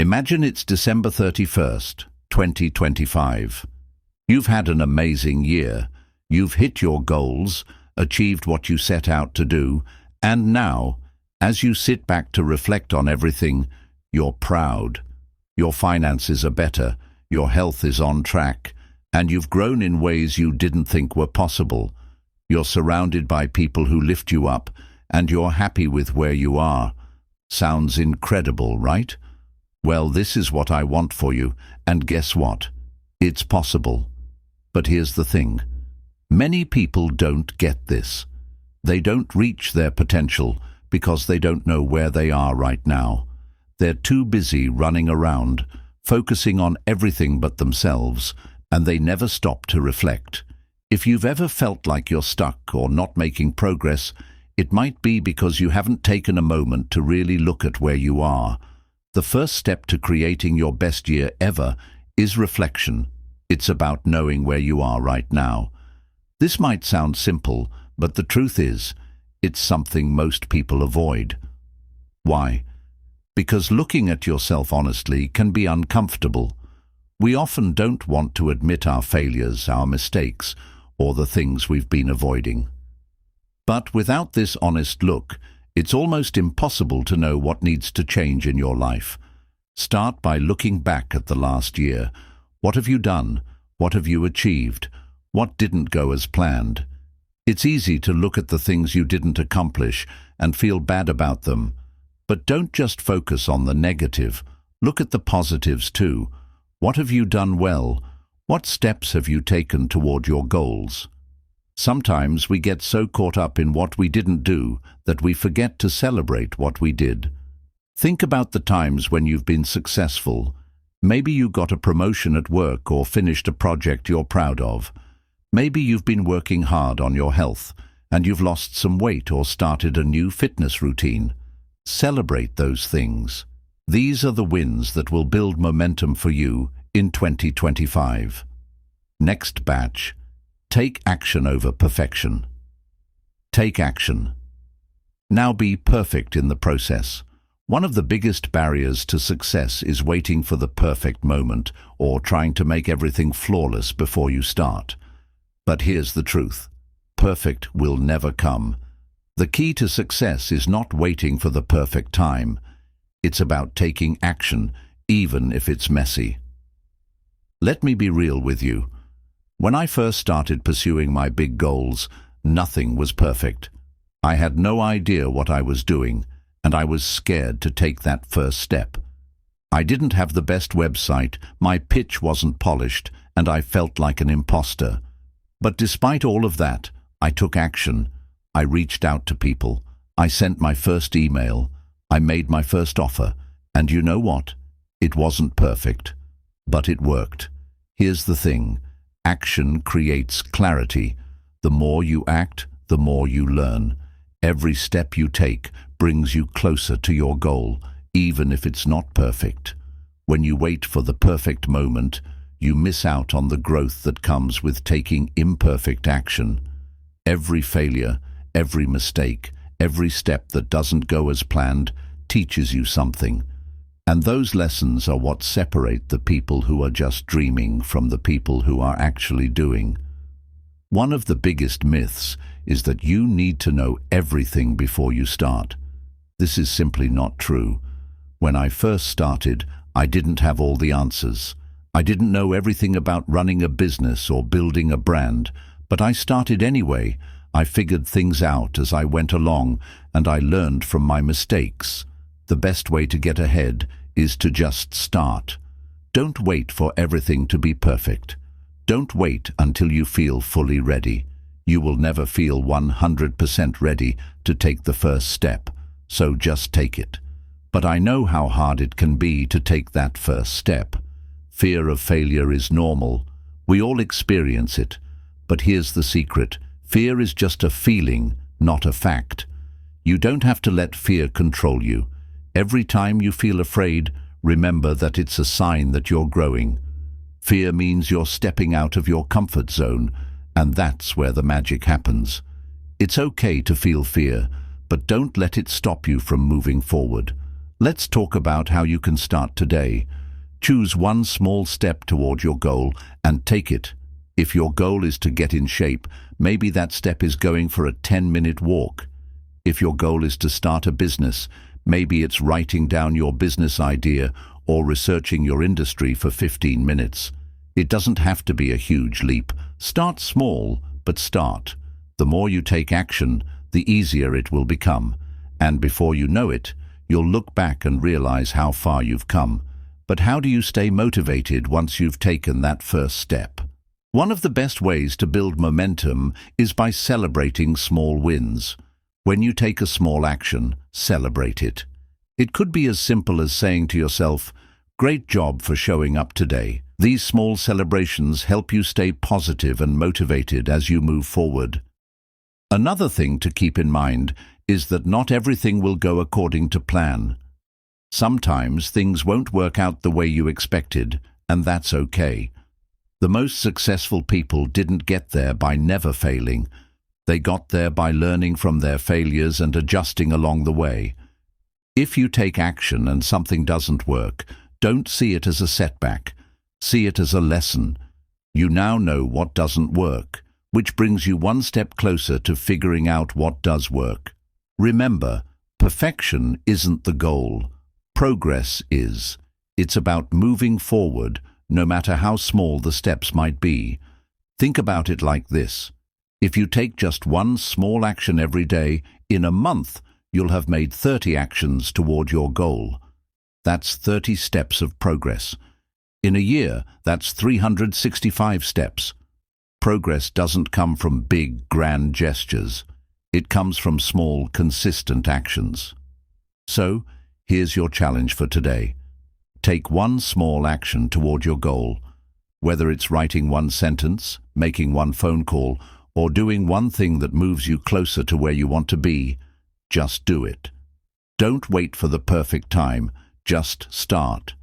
Imagine it's December 31st, 2025. You've had an amazing year. You've hit your goals, achieved what you set out to do, and now, as you sit back to reflect on everything, you're proud. Your finances are better, your health is on track, and you've grown in ways you didn't think were possible. You're surrounded by people who lift you up, and you're happy with where you are. Sounds incredible, right? Well, this is what I want for you, and guess what? It's possible. But here's the thing. Many people don't get this. They don't reach their potential because they don't know where they are right now. They're too busy running around, focusing on everything but themselves, and they never stop to reflect. If you've ever felt like you're stuck or not making progress, it might be because you haven't taken a moment to really look at where you are. The first step to creating your best year ever is reflection. It's about knowing where you are right now. This might sound simple, but the truth is, it's something most people avoid. Why? Because looking at yourself honestly can be uncomfortable. We often don't want to admit our failures, our mistakes, or the things we've been avoiding. But without this honest look, it's almost impossible to know what needs to change in your life. Start by looking back at the last year. What have you done? What have you achieved? What didn't go as planned? It's easy to look at the things you didn't accomplish and feel bad about them. But don't just focus on the negative. Look at the positives too. What have you done well? What steps have you taken toward your goals? Sometimes we get so caught up in what we didn't do that we forget to celebrate what we did. Think about the times when you've been successful. Maybe you got a promotion at work or finished a project you're proud of. Maybe you've been working hard on your health and you've lost some weight or started a new fitness routine. Celebrate those things. These are the wins that will build momentum for you in 2025. Next batch. Take action over perfection. Take action. Now be perfect in the process. One of the biggest barriers to success is waiting for the perfect moment or trying to make everything flawless before you start. But here's the truth. Perfect will never come. The key to success is not waiting for the perfect time. It's about taking action, even if it's messy. Let me be real with you. When I first started pursuing my big goals, nothing was perfect. I had no idea what I was doing, and I was scared to take that first step. I didn't have the best website, my pitch wasn't polished, and I felt like an imposter. But despite all of that, I took action. I reached out to people. I sent my first email. I made my first offer. And you know what? It wasn't perfect, but it worked. Here's the thing. Action creates clarity. The more you act, the more you learn. Every step you take brings you closer to your goal, even if it's not perfect. When you wait for the perfect moment, you miss out on the growth that comes with taking imperfect action. Every failure, every mistake, every step that doesn't go as planned teaches you something. And those lessons are what separate the people who are just dreaming from the people who are actually doing. One of the biggest myths is that you need to know everything before you start. This is simply not true. When I first started, I didn't have all the answers. I didn't know everything about running a business or building a brand, but I started anyway. I figured things out as I went along, and I learned from my mistakes. The best way to get ahead is to just start. Don't wait for everything to be perfect. Don't wait until you feel fully ready. You will never feel 100% ready to take the first step, so just take it. But I know how hard it can be to take that first step. Fear of failure is normal. We all experience it. But here's the secret. Fear is just a feeling, not a fact. You don't have to let fear control you. Every time you feel afraid, remember that it's a sign that you're growing. Fear means you're stepping out of your comfort zone, and that's where the magic happens. It's okay to feel fear, but don't let it stop you from moving forward. Let's talk about how you can start today. Choose one small step toward your goal and take it. If your goal is to get in shape, maybe that step is going for a 10-minute walk. If your goal is to start a business, maybe it's writing down your business idea or researching your industry for 15 minutes. It doesn't have to be a huge leap. Start small, but start. The more you take action, the easier it will become. And before you know it, you'll look back and realize how far you've come. But how do you stay motivated once you've taken that first step? One of the best ways to build momentum is by celebrating small wins. When you take a small action, celebrate it. It could be as simple as saying to yourself, "Great job for showing up today." These small celebrations help you stay positive and motivated as you move forward. Another thing to keep in mind is that not everything will go according to plan. Sometimes things won't work out the way you expected, and that's okay. The most successful people didn't get there by never failing. They got there by learning from their failures and adjusting along the way. If you take action and something doesn't work, don't see it as a setback. See it as a lesson. You now know what doesn't work, which brings you one step closer to figuring out what does work. Remember, perfection isn't the goal. Progress is. It's about moving forward, no matter how small the steps might be. Think about it like this. If you take just one small action every day, in a month, you'll have made 30 actions toward your goal. That's 30 steps of progress. In a year, that's 365 steps. Progress doesn't come from big, grand gestures. It comes from small, consistent actions. So, here's your challenge for today. Take one small action toward your goal. Whether it's writing one sentence, making one phone call, or doing one thing that moves you closer to where you want to be, just do it. Don't wait for the perfect time, just start.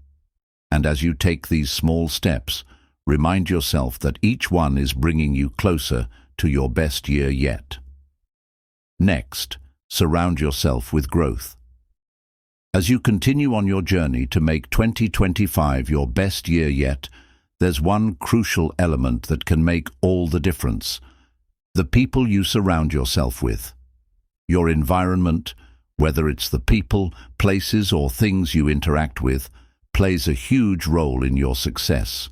And as you take these small steps, remind yourself that each one is bringing you closer to your best year yet. Next, surround yourself with growth. As you continue on your journey to make 2025 your best year yet, there's one crucial element that can make all the difference: the people you surround yourself with. Your environment, whether it's the people, places, or things you interact with, plays a huge role in your success.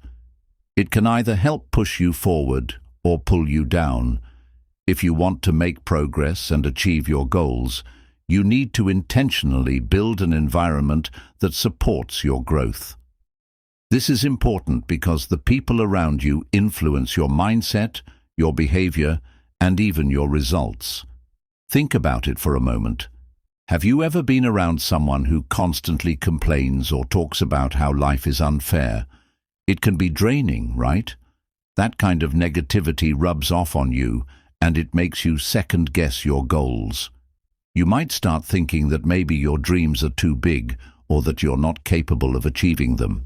It can either help push you forward or pull you down. If you want to make progress and achieve your goals, you need to intentionally build an environment that supports your growth. This is important because the people around you influence your mindset, your behavior, and even your results. Think about it for a moment. Have you ever been around someone who constantly complains or talks about how life is unfair? It can be draining, right? That kind of negativity rubs off on you, and it makes you second-guess your goals. You might start thinking that maybe your dreams are too big or that you're not capable of achieving them.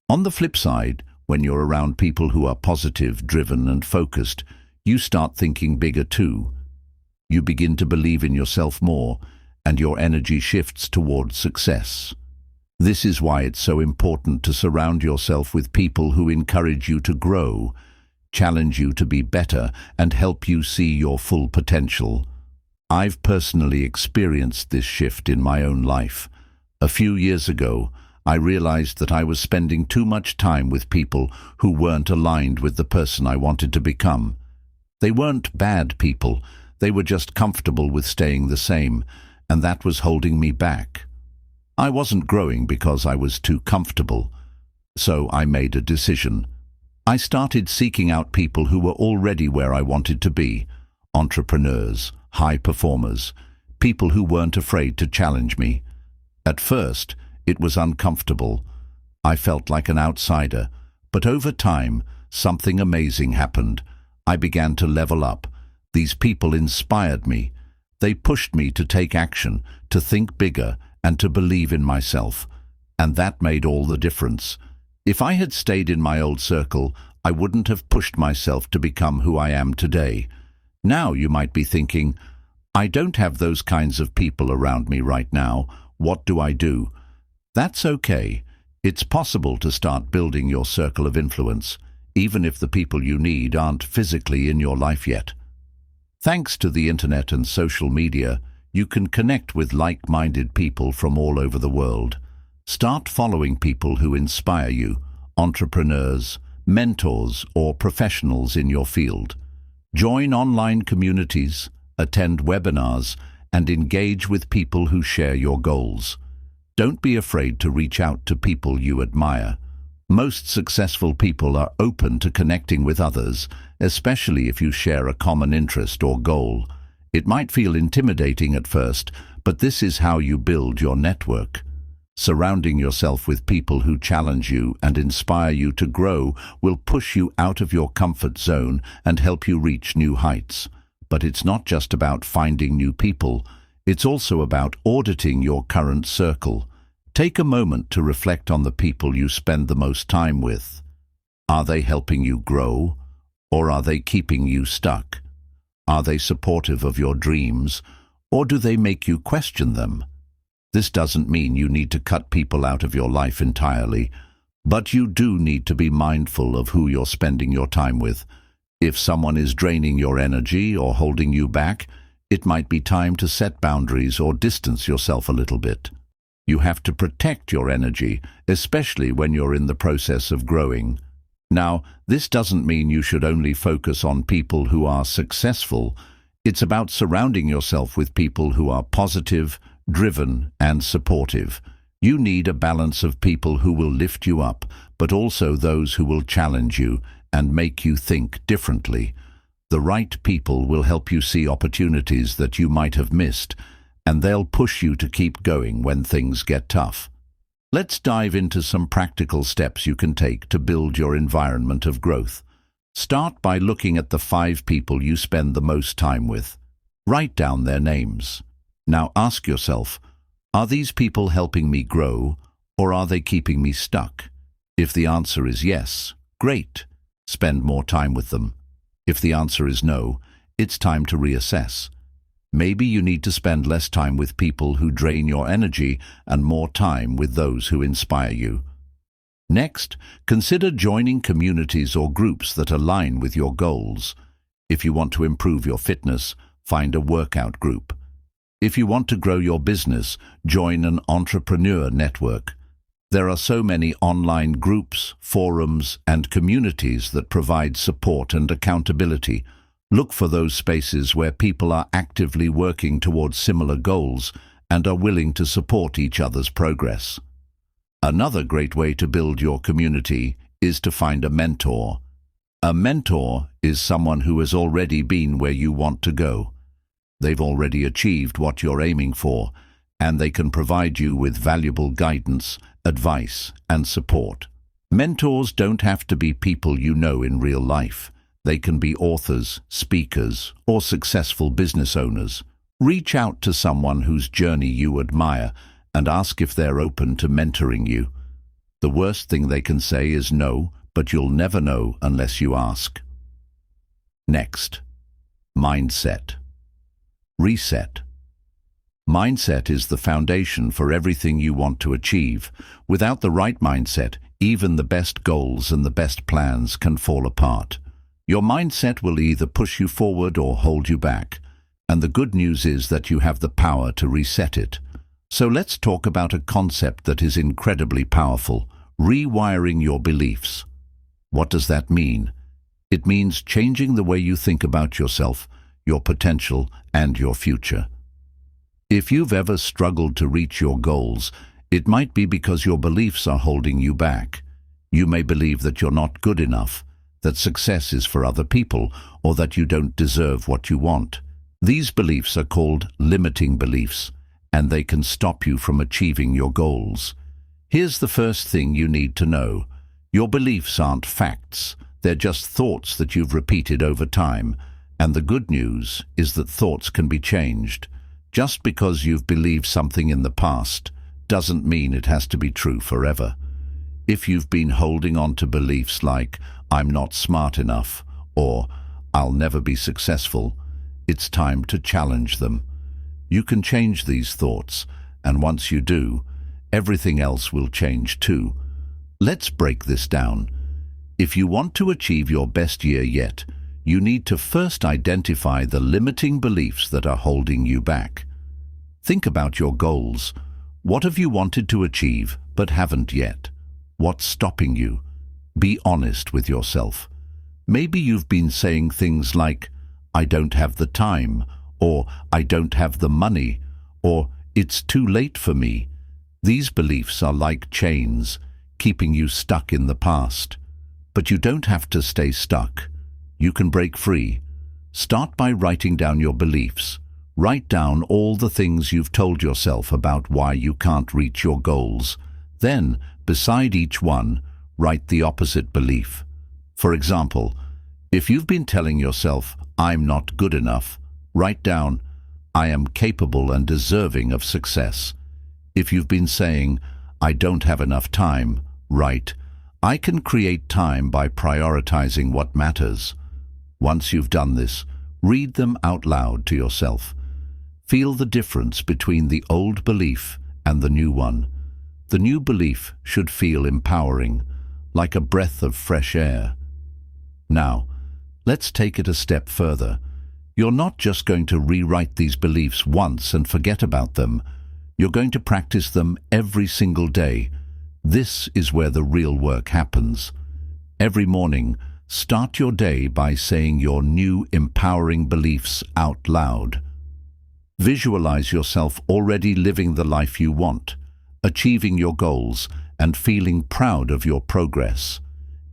On the flip side, when you're around people who are positive, driven, and focused, you start thinking bigger too. You begin to believe in yourself more, and your energy shifts towards success. This is why it's so important to surround yourself with people who encourage you to grow, challenge you to be better, and help you see your full potential. I've personally experienced this shift in my own life. A few years ago, I realized that I was spending too much time with people who weren't aligned with the person I wanted to become. They weren't bad people, they were just comfortable with staying the same, and that was holding me back. I wasn't growing because I was too comfortable, so I made a decision. I started seeking out people who were already where I wanted to be: entrepreneurs, high performers, people who weren't afraid to challenge me. At first, it was uncomfortable. I felt like an outsider, but over time, something amazing happened. I began to level up. These people inspired me. They pushed me to take action, to think bigger, and to believe in myself. And that made all the difference. If I had stayed in my old circle, I wouldn't have pushed myself to become who I am today. Now you might be thinking, I don't have those kinds of people around me right now. What do I do? That's okay. It's possible to start building your circle of influence, even if the people you need aren't physically in your life yet. Thanks to the internet and social media, you can connect with like-minded people from all over the world. Start following people who inspire you, entrepreneurs, mentors, or professionals in your field. Join online communities, attend webinars, and engage with people who share your goals. Don't be afraid to reach out to people you admire. Most successful people are open to connecting with others, especially if you share a common interest or goal. It might feel intimidating at first, but this is how you build your network. Surrounding yourself with people who challenge you and inspire you to grow will push you out of your comfort zone and help you reach new heights. But it's not just about finding new people. It's also about auditing your current circle. Take a moment to reflect on the people you spend the most time with. Are they helping you grow, or are they keeping you stuck? Are they supportive of your dreams, or do they make you question them? This doesn't mean you need to cut people out of your life entirely, but you do need to be mindful of who you're spending your time with. If someone is draining your energy or holding you back, it might be time to set boundaries or distance yourself a little bit. You have to protect your energy, especially when you're in the process of growing. Now, this doesn't mean you should only focus on people who are successful. It's about surrounding yourself with people who are positive, driven, and supportive. You need a balance of people who will lift you up, but also those who will challenge you and make you think differently. The right people will help you see opportunities that you might have missed, and they'll push you to keep going when things get tough. Let's dive into some practical steps you can take to build your environment of growth. Start by looking at the 5 people you spend the most time with. Write down their names. Now ask yourself, are these people helping me grow, or are they keeping me stuck? If the answer is yes, great. Spend more time with them. If the answer is no, it's time to reassess. Maybe you need to spend less time with people who drain your energy and more time with those who inspire you. Next, consider joining communities or groups that align with your goals. If you want to improve your fitness, find a workout group. If you want to grow your business, join an entrepreneur network. There are so many online groups, forums, and communities that provide support and accountability. Look for those spaces where people are actively working towards similar goals and are willing to support each other's progress. Another great way to build your community is to find a mentor. A mentor is someone who has already been where you want to go. They've already achieved what you're aiming for, and they can provide you with valuable guidance, advice, and support. Mentors don't have to be people you know in real life. They can be authors, speakers, or successful business owners. Reach out to someone whose journey you admire and ask if they're open to mentoring you. The worst thing they can say is no, but you'll never know unless you ask. Next, mindset. Reset. Mindset is the foundation for everything you want to achieve. Without the right mindset, even the best goals and the best plans can fall apart. Your mindset will either push you forward or hold you back, and the good news is that you have the power to reset it. So let's talk about a concept that is incredibly powerful: rewiring your beliefs. What does that mean? It means changing the way you think about yourself, your potential, and your future. If you've ever struggled to reach your goals, it might be because your beliefs are holding you back. You may believe that you're not good enough, that success is for other people, or that you don't deserve what you want. These beliefs are called limiting beliefs, and they can stop you from achieving your goals. Here's the first thing you need to know. Your beliefs aren't facts. They're just thoughts that you've repeated over time. And the good news is that thoughts can be changed. Just because you've believed something in the past doesn't mean it has to be true forever. If you've been holding on to beliefs like, "I'm not smart enough," or "I'll never be successful," it's time to challenge them. You can change these thoughts. And once you do, everything else will change too. Let's break this down. If you want to achieve your best year yet, you need to first identify the limiting beliefs that are holding you back. Think about your goals. What have you wanted to achieve but haven't yet? What's stopping you? Be honest with yourself. Maybe you've been saying things like, "I don't have the time," or "I don't have the money," or "It's too late for me." These beliefs are like chains, keeping you stuck in the past. But you don't have to stay stuck. You can break free. Start by writing down your beliefs. Write down all the things you've told yourself about why you can't reach your goals. Then, beside each one, write the opposite belief. For example, if you've been telling yourself, "I'm not good enough," write down, "I am capable and deserving of success." If you've been saying, "I don't have enough time," write, "I can create time by prioritizing what matters." Once you've done this, read them out loud to yourself. Feel the difference between the old belief and the new one. The new belief should feel empowering, like a breath of fresh air. Now, let's take it a step further. You're not just going to rewrite these beliefs once and forget about them. You're going to practice them every single day. This is where the real work happens. Every morning, start your day by saying your new empowering beliefs out loud. Visualize yourself already living the life you want, achieving your goals, and feeling proud of your progress.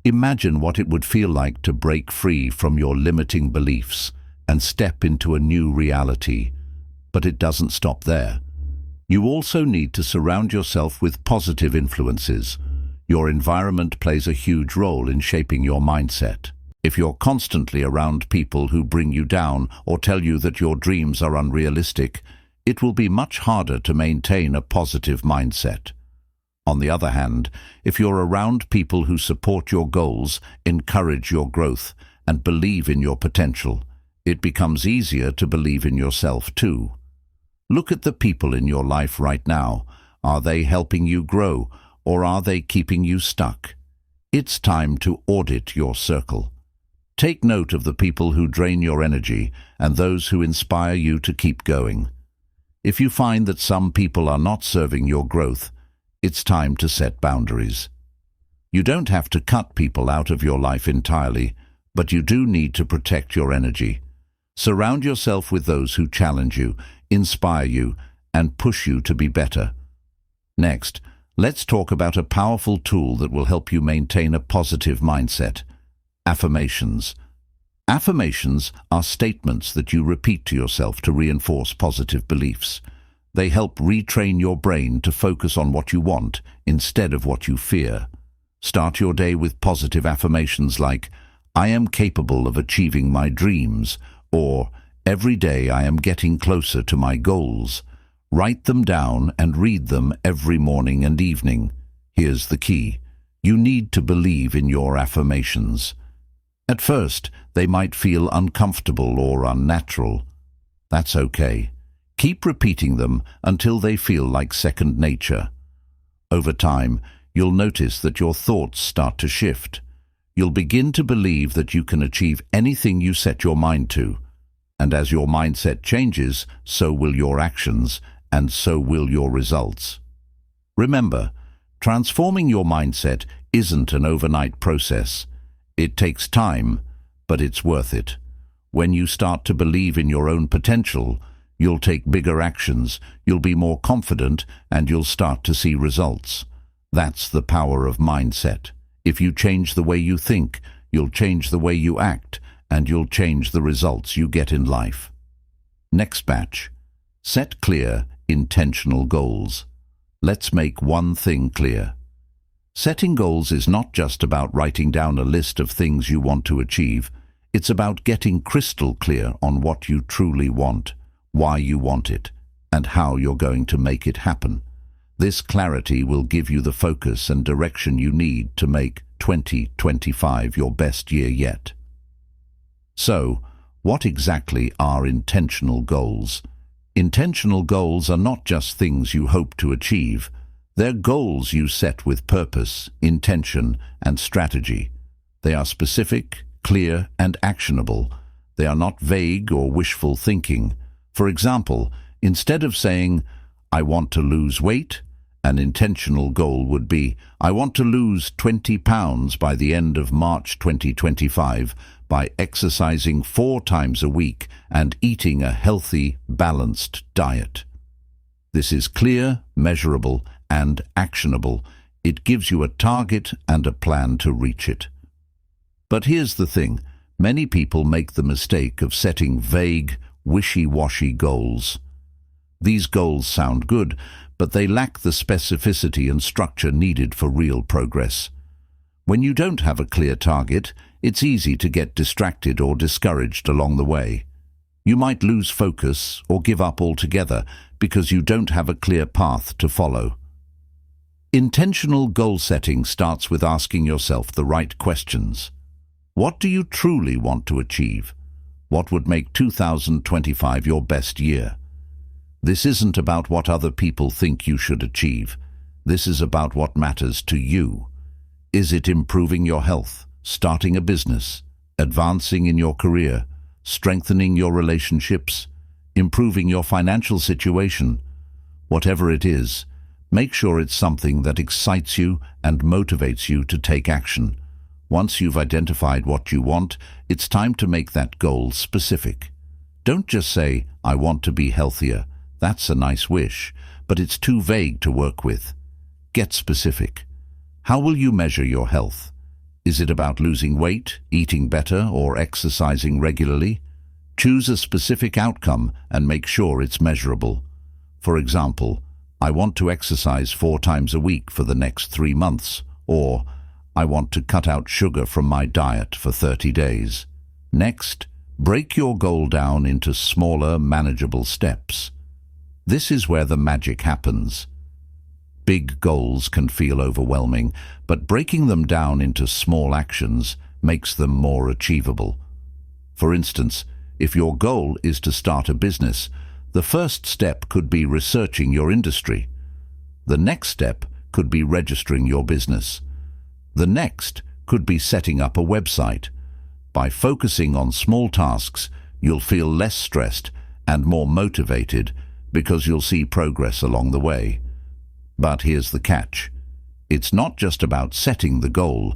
Imagine what it would feel like to break free from your limiting beliefs and step into a new reality. But it doesn't stop there. You also need to surround yourself with positive influences. Your environment plays a huge role in shaping your mindset. If you're constantly around people who bring you down or tell you that your dreams are unrealistic, it will be much harder to maintain a positive mindset. On the other hand, if you're around people who support your goals, encourage your growth, and believe in your potential, it becomes easier to believe in yourself too. Look at the people in your life right now. Are they helping you grow, or are they keeping you stuck? It's time to audit your circle. Take note of the people who drain your energy and those who inspire you to keep going. If you find that some people are not serving your growth, it's time to set boundaries. You don't have to cut people out of your life entirely, but you do need to protect your energy. Surround yourself with those who challenge you, inspire you, and push you to be better. Next, let's talk about a powerful tool that will help you maintain a positive mindset: affirmations. Affirmations are statements that you repeat to yourself to reinforce positive beliefs. They help retrain your brain to focus on what you want instead of what you fear. Start your day with positive affirmations like, "I am capable of achieving my dreams," or "Every day I am getting closer to my goals." Write them down and read them every morning and evening. Here's the key. You need to believe in your affirmations. At first, they might feel uncomfortable or unnatural. That's okay. Keep repeating them until they feel like second nature. Over time, you'll notice that your thoughts start to shift. You'll begin to believe that you can achieve anything you set your mind to. And as your mindset changes, so will your actions, and so will your results. Remember, transforming your mindset isn't an overnight process. It takes time, but it's worth it. When you start to believe in your own potential, you'll take bigger actions, you'll be more confident, and you'll start to see results. That's the power of mindset. If you change the way you think, you'll change the way you act, and you'll change the results you get in life. Next batch. Set clear, intentional goals. Let's make one thing clear. Setting goals is not just about writing down a list of things you want to achieve. It's about getting crystal clear on what you truly want, why you want it, and how you're going to make it happen. This clarity will give you the focus and direction you need to make 2025 your best year yet. So, what exactly are intentional goals? Intentional goals are not just things you hope to achieve. They're goals you set with purpose, intention, and strategy. They are specific, clear, and actionable. They are not vague or wishful thinking. For example, instead of saying, "I want to lose weight," an intentional goal would be, "I want to lose 20 pounds by the end of March 2025 by exercising 4 times a week and eating a healthy, balanced diet." This is clear, measurable, and actionable. It gives you a target and a plan to reach it. But here's the thing. Many people make the mistake of setting vague, wishy-washy goals. These goals sound good, but they lack the specificity and structure needed for real progress. When you don't have a clear target, it's easy to get distracted or discouraged along the way. You might lose focus or give up altogether because you don't have a clear path to follow. Intentional goal setting starts with asking yourself the right questions. What do you truly want to achieve? What would make 2025 your best year? This isn't about what other people think you should achieve. This is about what matters to you. Is it improving your health, starting a business, advancing in your career, strengthening your relationships, improving your financial situation? Whatever it is, make sure it's something that excites you and motivates you to take action. Once you've identified what you want, it's time to make that goal specific. Don't just say, "I want to be healthier." That's a nice wish, but it's too vague to work with. Get specific. How will you measure your health? Is it about losing weight, eating better, or exercising regularly? Choose a specific outcome and make sure it's measurable. For example, "I want to exercise 4 times a week for the next 3 months," or "I want to cut out sugar from my diet for 30 days. Next, break your goal down into smaller, manageable steps. This is where the magic happens. Big goals can feel overwhelming, but breaking them down into small actions makes them more achievable. For instance, if your goal is to start a business, the first step could be researching your industry. The next step could be registering your business. The next could be setting up a website. By focusing on small tasks, you'll feel less stressed and more motivated because you'll see progress along the way. But here's the catch. It's not just about setting the goal,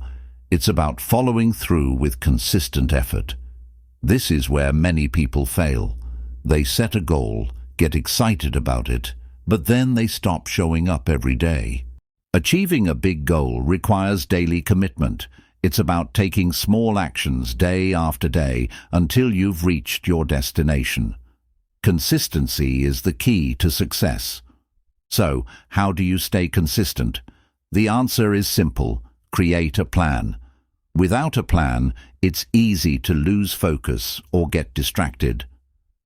it's about following through with consistent effort. This is where many people fail. They set a goal, get excited about it, but then they stop showing up every day. Achieving a big goal requires daily commitment. It's about taking small actions day after day until you've reached your destination. Consistency is the key to success. So, how do you stay consistent? The answer is simple. Create a plan. Without a plan, it's easy to lose focus or get distracted.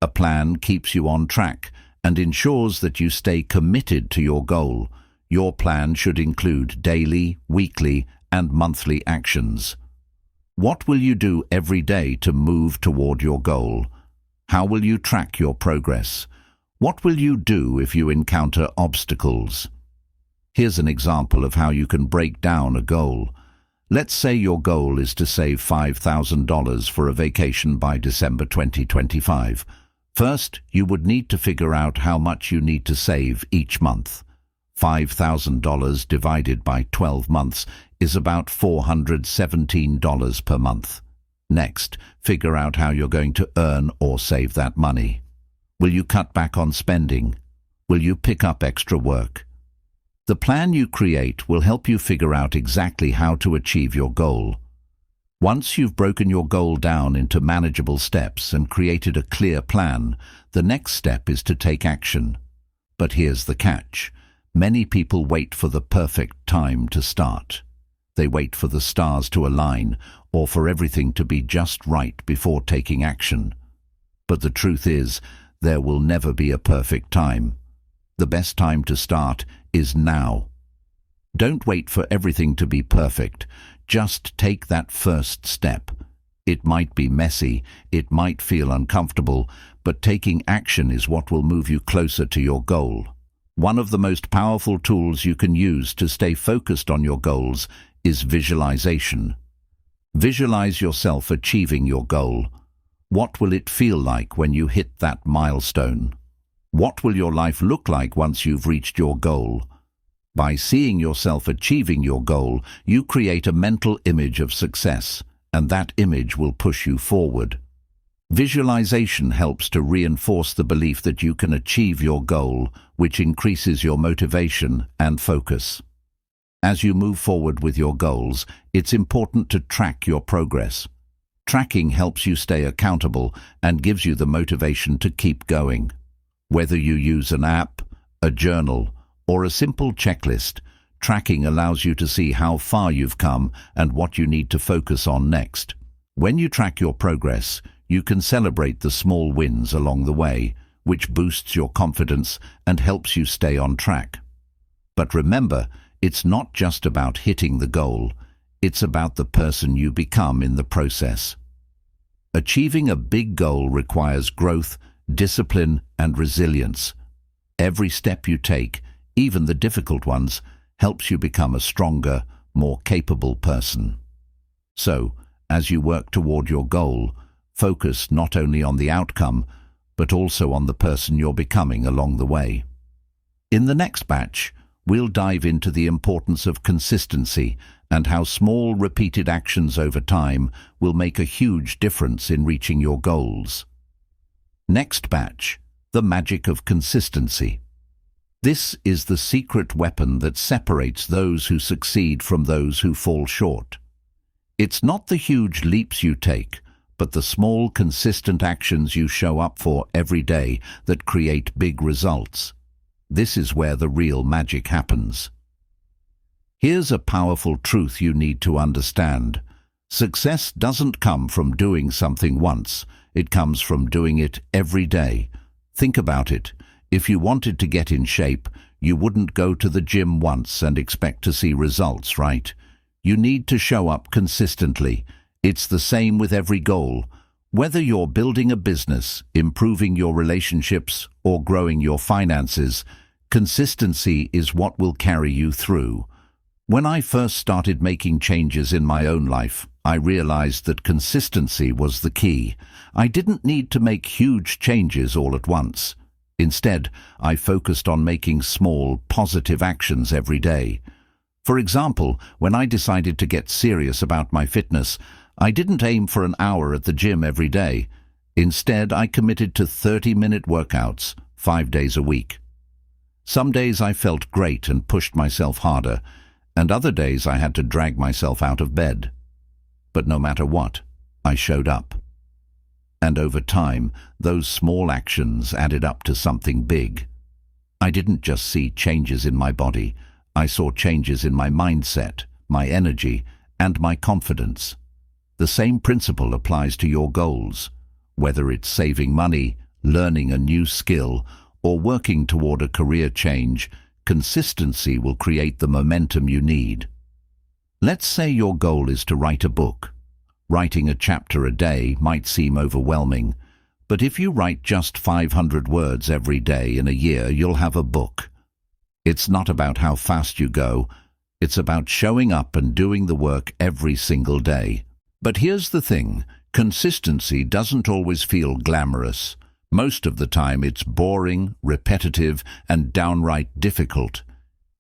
A plan keeps you on track and ensures that you stay committed to your goal. Your plan should include daily, weekly, and monthly actions. What will you do every day to move toward your goal? How will you track your progress? What will you do if you encounter obstacles? Here's an example of how you can break down a goal. Let's say your goal is to save $5,000 for a vacation by December 2025. First, you would need to figure out how much you need to save each month. $5,000 divided by 12 months is about $417 per month. Next, figure out how you're going to earn or save that money. Will you cut back on spending? Will you pick up extra work? The plan you create will help you figure out exactly how to achieve your goal. Once you've broken your goal down into manageable steps and created a clear plan, the next step is to take action. But here's the catch. Many people wait for the perfect time to start. They wait for the stars to align or for everything to be just right before taking action. But the truth is, there will never be a perfect time. The best time to start is now. Don't wait for everything to be perfect. Just take that first step. It might be messy, it might feel uncomfortable, but taking action is what will move you closer to your goal. One of the most powerful tools you can use to stay focused on your goals is visualization. Visualize yourself achieving your goal. What will it feel like when you hit that milestone? What will your life look like once you've reached your goal? By seeing yourself achieving your goal, you create a mental image of success, and that image will push you forward. Visualization helps to reinforce the belief that you can achieve your goal, which increases your motivation and focus. As you move forward with your goals, it's important to track your progress. Tracking helps you stay accountable and gives you the motivation to keep going. Whether you use an app, a journal, or a simple checklist, tracking allows you to see how far you've come and what you need to focus on next. When you track your progress, you can celebrate the small wins along the way, which boosts your confidence and helps you stay on track. But remember, it's not just about hitting the goal, it's about the person you become in the process. Achieving a big goal requires growth, discipline, and resilience. Every step you take, even the difficult ones, helps you become a stronger, more capable person. So, as you work toward your goal, focus not only on the outcome, but also on the person you're becoming along the way. In the next batch, we'll dive into the importance of consistency and how small, repeated actions over time will make a huge difference in reaching your goals. Next batch, the magic of consistency. This is the secret weapon that separates those who succeed from those who fall short. It's not the huge leaps you take, but the small, consistent actions you show up for every day that create big results. This is where the real magic happens. Here's a powerful truth you need to understand. Success doesn't come from doing something once. It comes from doing it every day. Think about it. If you wanted to get in shape, you wouldn't go to the gym once and expect to see results, right? You need to show up consistently. It's the same with every goal. Whether you're building a business, improving your relationships, or growing your finances, consistency is what will carry you through. When I first started making changes in my own life, I realized that consistency was the key. I didn't need to make huge changes all at once. Instead, I focused on making small, positive actions every day. For example, when I decided to get serious about my fitness, I didn't aim for an hour at the gym every day. Instead, I committed to 30-minute workouts, 5 days a week. Some days I felt great and pushed myself harder, and other days I had to drag myself out of bed. But no matter what, I showed up. And over time, those small actions added up to something big. I didn't just see changes in my body, I saw changes in my mindset, my energy, and my confidence. The same principle applies to your goals. Whether it's saving money, learning a new skill, or working toward a career change, consistency will create the momentum you need. Let's say your goal is to write a book. Writing a chapter a day might seem overwhelming, but if you write just 500 words every day in a year, you'll have a book. It's not about how fast you go, it's about showing up and doing the work every single day. But here's the thing, consistency doesn't always feel glamorous. Most of the time it's boring, repetitive, and downright difficult.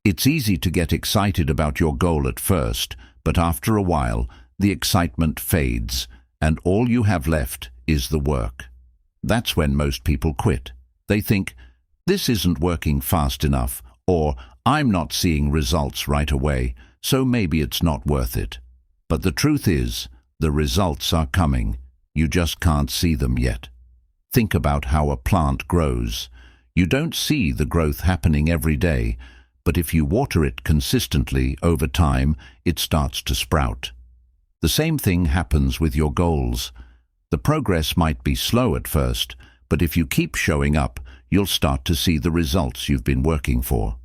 It's easy to get excited about your goal at first, but after a while, the excitement fades, and all you have left is the work. That's when most people quit. They think, this isn't working fast enough, or I'm not seeing results right away, so maybe it's not worth it. But the truth is, the results are coming. You just can't see them yet. Think about how a plant grows. You don't see the growth happening every day, but if you water it consistently over time, it starts to sprout. The same thing happens with your goals. The progress might be slow at first, but if you keep showing up, you'll start to see the results you've been working for.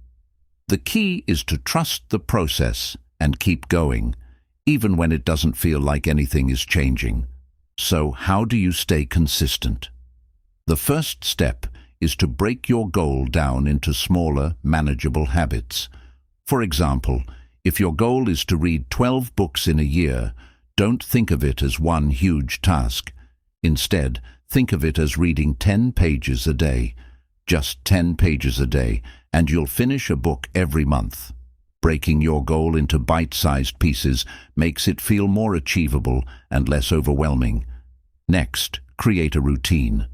The key is to trust the process and keep going, even when it doesn't feel like anything is changing. So how do you stay consistent? The first step is to break your goal down into smaller, manageable habits. For example, if your goal is to read 12 books in a year, don't think of it as one huge task. Instead, think of it as reading 10 pages a day. Just 10 pages a day, and you'll finish a book every month. Breaking your goal into bite-sized pieces makes it feel more achievable and less overwhelming. Next, create a routine.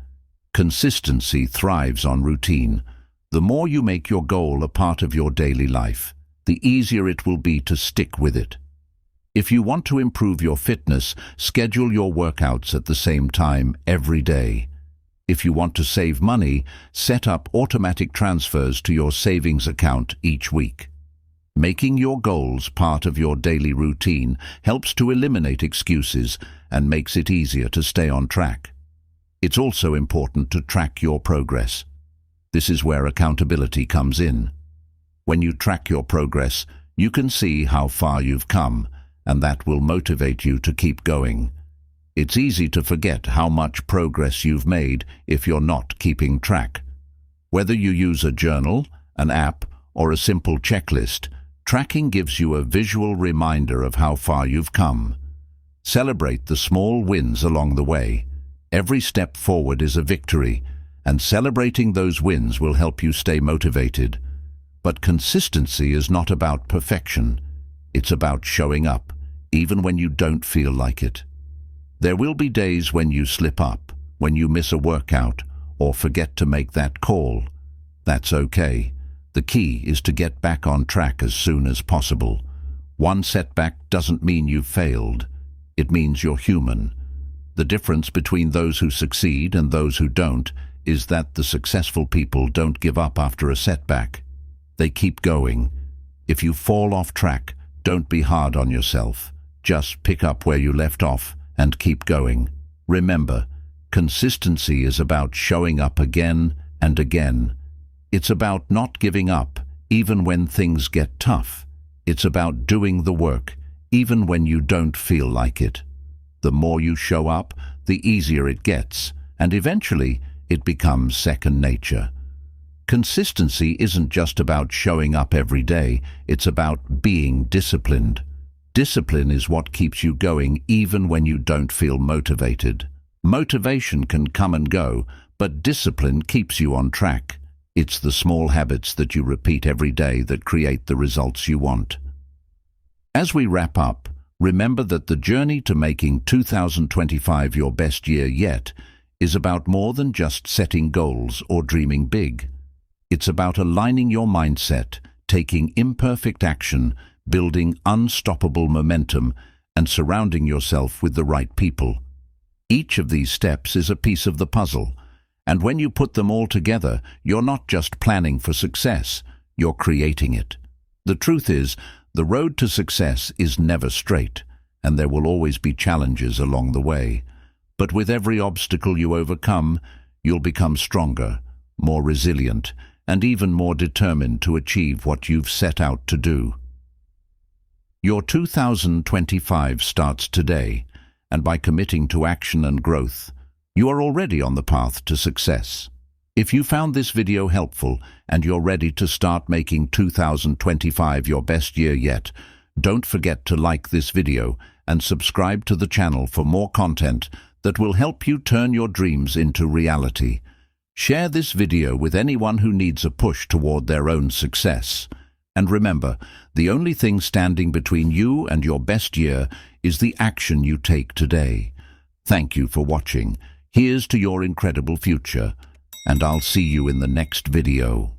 Consistency thrives on routine. The more you make your goal a part of your daily life, the easier it will be to stick with it. If you want to improve your fitness, schedule your workouts at the same time every day. If you want to save money, set up automatic transfers to your savings account each week. Making your goals part of your daily routine helps to eliminate excuses and makes it easier to stay on track. It's also important to track your progress. This is where accountability comes in. When you track your progress, you can see how far you've come, and that will motivate you to keep going. It's easy to forget how much progress you've made if you're not keeping track. Whether you use a journal, an app, or a simple checklist, tracking gives you a visual reminder of how far you've come. Celebrate the small wins along the way. Every step forward is a victory, and celebrating those wins will help you stay motivated. But consistency is not about perfection. It's about showing up, even when you don't feel like it. There will be days when you slip up, when you miss a workout, or forget to make that call. That's okay. The key is to get back on track as soon as possible. One setback doesn't mean you've failed. It means you're human. The difference between those who succeed and those who don't is that the successful people don't give up after a setback. They keep going. If you fall off track, don't be hard on yourself. Just pick up where you left off and keep going. Remember, consistency is about showing up again and again. It's about not giving up, even when things get tough. It's about doing the work, even when you don't feel like it. The more you show up, the easier it gets, and eventually it becomes second nature. Consistency isn't just about showing up every day, it's about being disciplined. Discipline is what keeps you going even when you don't feel motivated. Motivation can come and go, but discipline keeps you on track. It's the small habits that you repeat every day that create the results you want. As we wrap up, remember that the journey to making 2025 your best year yet is about more than just setting goals or dreaming big. It's about aligning your mindset, taking imperfect action, building unstoppable momentum, and surrounding yourself with the right people. Each of these steps is a piece of the puzzle, and when you put them all together, you're not just planning for success, you're creating it. The truth is, the road to success is never straight, and there will always be challenges along the way. But with every obstacle you overcome, you'll become stronger, more resilient, and even more determined to achieve what you've set out to do. Your 2025 starts today, and by committing to action and growth, you are already on the path to success. If you found this video helpful and you're ready to start making 2025 your best year yet, don't forget to like this video and subscribe to the channel for more content that will help you turn your dreams into reality. Share this video with anyone who needs a push toward their own success. And remember, the only thing standing between you and your best year is the action you take today. Thank you for watching. Here's to your incredible future, and I'll see you in the next video.